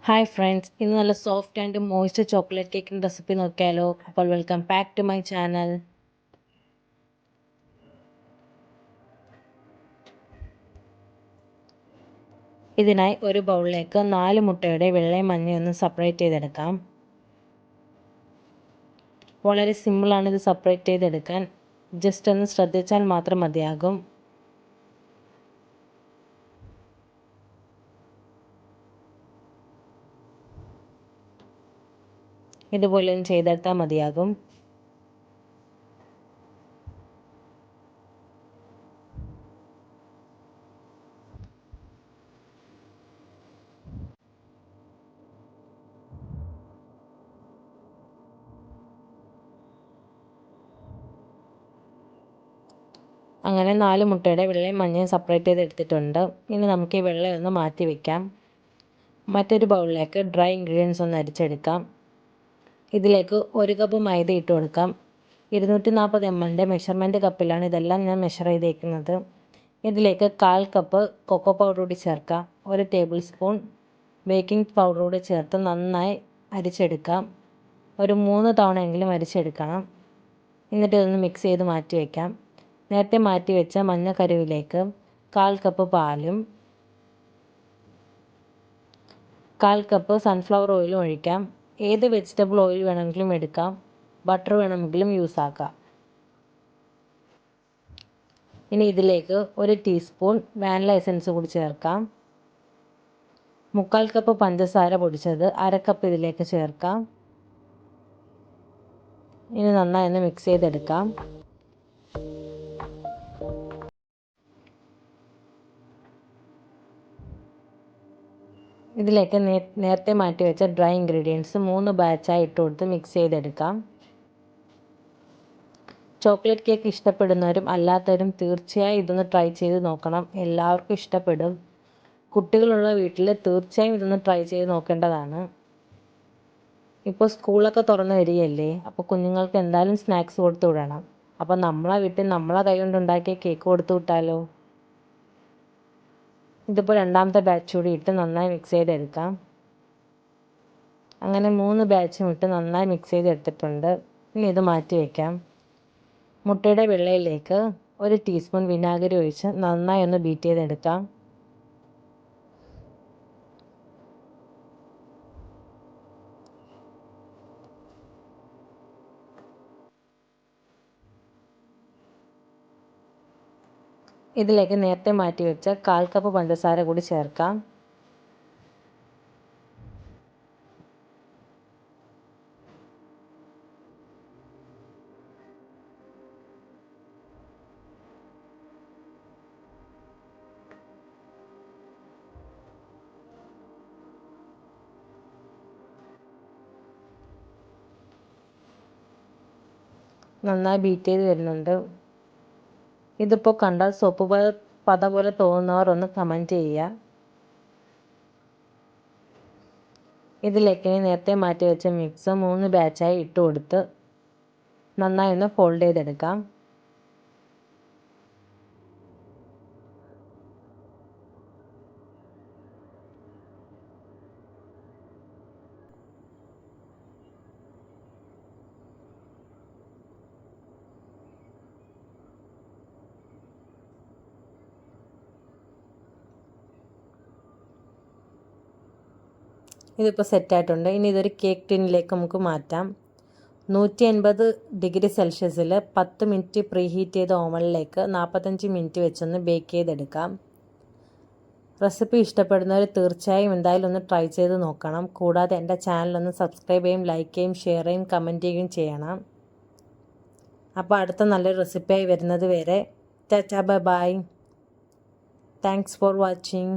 Hi friends, ഇന്ന് നല്ല soft and moist chocolate കേക്കിൻ്റെ റെസിപ്പി നോക്കിയാലോ. അപ്പോൾ welcome back to my channel. ഇതിനായി ഒരു ബൗളിലേക്ക് 4 മുട്ടയുടെ വെള്ളയും മഞ്ഞയും ഒന്ന് സെപ്പറേറ്റ് ചെയ്തെടുക്കാം. വളരെ സിമ്പിളാണ് ഇത് സെപ്പറേറ്റ് ചെയ്തെടുക്കാൻ. ജസ്റ്റ് ഒന്ന് ശ്രദ്ധിച്ചാൽ മാത്രം മതിയാകും. ഇതുപോലെ ഒന്ന് ചെയ്തെടുത്താൽ മതിയാകും. അങ്ങനെ 4 മുട്ടയുടെ വെള്ളയും മഞ്ഞയും സെപ്പറേറ്റ് ചെയ്തെടുത്തിട്ടുണ്ട്. ഇനി നമുക്ക് ഈ വെള്ളം ഒന്ന് മാറ്റി വയ്ക്കാം. മറ്റൊരു ബൗളിലേക്ക് ഡ്രൈ ഇൻഗ്രീഡിയൻസ് ഒന്ന് അരിച്ചെടുക്കാം. ഇതിലേക്ക് 1 കപ്പ് മൈദ ഇട്ട് കൊടുക്കാം. 240 ml മെഷർമെൻറ്റ് കപ്പിലാണ് ഇതെല്ലാം ഞാൻ മെഷർ ചെയ്തേക്കുന്നത്. ഇതിലേക്ക് 1/4 കപ്പ് കൊക്കോ പൗഡർ കൂടി ചേർക്കാം. 1 ടേബിൾ സ്പൂൺ ബേക്കിംഗ് പൗഡർ കൂടി ചേർത്ത് നന്നായി അരിച്ചെടുക്കാം. ഒരു 3 തവണയെങ്കിലും അരിച്ചെടുക്കണം. എന്നിട്ട് ഇതൊന്ന് മിക്സ് ചെയ്ത് മാറ്റി വയ്ക്കാം. നേരത്തെ മാറ്റി വെച്ച മഞ്ഞക്കരുവിലേക്ക് 1/4 കപ്പ് പാലും 1/4 കപ്പ് സൺഫ്ലവർ ഓയിലും ഒഴിക്കാം. ഏത് വെജിറ്റബിൾ ഓയിൽ വേണമെങ്കിലും എടുക്കാം. ബട്ടർ വേണമെങ്കിലും യൂസ് ആക്കാം. ഇനി ഇതിലേക്ക് 1 ടീസ്പൂൺ വാനില എസൻസ് കൂടി ചേർക്കാം. 3/4 കപ്പ് പഞ്ചസാര പൊടിച്ചത് 1/2 കപ്പ് ഇതിലേക്ക് ചേർക്കാം. ഇനി നന്നായി ഒന്ന് മിക്സ് ചെയ്തെടുക്കാം. ഇതിലേക്ക് നേരത്തെ മാറ്റി വെച്ച ഡ്രൈ ഇൻഗ്രീഡിയൻസ് 3 ബാച്ചായി ഇട്ട് കൊടുത്ത് മിക്സ് ചെയ്തെടുക്കാം. ചോക്ലേറ്റ് കേക്ക് ഇഷ്ടപ്പെടുന്നവരും അല്ലാത്തവരും തീർച്ചയായും ഇതൊന്ന് ട്രൈ ചെയ്ത് നോക്കണം. എല്ലാവർക്കും ഇഷ്ടപ്പെടും. കുട്ടികളുള്ള വീട്ടിൽ തീർച്ചയായും ഇതൊന്ന് ട്രൈ ചെയ്ത് നോക്കേണ്ടതാണ്. ഇപ്പോൾ സ്കൂളൊക്കെ തുറന്ന് വരികയല്ലേ, അപ്പോൾ കുഞ്ഞുങ്ങൾക്ക് എന്തായാലും സ്നാക്സ് കൊടുത്തു വിടണം. അപ്പോൾ നമ്മളെ വീട്ടിൽ നമ്മളെ കൈ കൊണ്ടുണ്ടാക്കിയ കേക്ക് കൊടുത്തു വിട്ടാലോ. ഇതിപ്പോൾ രണ്ടാമത്തെ ബാച്ച് കൂടി ഇട്ട് നന്നായി മിക്സ് ചെയ്തെടുക്കാം. അങ്ങനെ 3 ബാച്ചും ഇട്ട് നന്നായി മിക്സ് ചെയ്തെടുത്തിട്ടുണ്ട്. ഇനി ഇത് മാറ്റി വയ്ക്കാം. മുട്ടയുടെ വെള്ളയിലേക്ക് 1 ടീസ്പൂൺ വിനാഗിരി ഒഴിച്ച് നന്നായി ഒന്ന് ബീറ്റ് ചെയ്തെടുക്കാം. ഇതിലേക്ക് നേരത്തെ മാറ്റി വെച്ച 1/4 കപ്പ് പഞ്ചസാര കൂടി ചേർക്കാം. നന്നായി ബീറ്റ് ചെയ്ത് വരുന്നുണ്ട്. ഇതിപ്പോൾ കണ്ടാൽ സോപ്പ് പത പോലെ തോന്നുന്നവർ ഒന്ന് കമൻറ്റ് ചെയ്യുക. ഇതിലേക്ക് നേരത്തെ മാറ്റി വെച്ച മിക്സ് 3 ബാച്ചായി ഇട്ട് കൊടുത്ത് നന്നായി ഒന്ന് ഫോൾഡ് ചെയ്തെടുക്കാം. ഇതിപ്പോൾ സെറ്റായിട്ടുണ്ട്. ഇനി ഇതൊരു കേക്ക് ടിന്നിലേക്ക് നമുക്ക് മാറ്റാം. 180°C 10 മിനിറ്റ് പ്രീ ഹീറ്റ് ചെയ്ത ഓവനിലേക്ക് 45 മിനിറ്റ് വെച്ചൊന്ന് ബേക്ക് ചെയ്തെടുക്കാം. റെസിപ്പി ഇഷ്ടപ്പെടുന്നവർ തീർച്ചയായും എന്തായാലും ഒന്ന് ട്രൈ ചെയ്ത് നോക്കണം. കൂടാതെ എൻ്റെ ചാനലൊന്ന് സബ്സ്ക്രൈബ് ചെയ്യും, ലൈക്ക് ചെയ്യും, ഷെയർ ചെയ്യും, കമൻറ്റ് ചെയ്യുകയും ചെയ്യണം. അപ്പോൾ അടുത്ത നല്ലൊരു റെസിപ്പിയായി വരുന്നത് വരെ tata bye bye. Thanks for watching.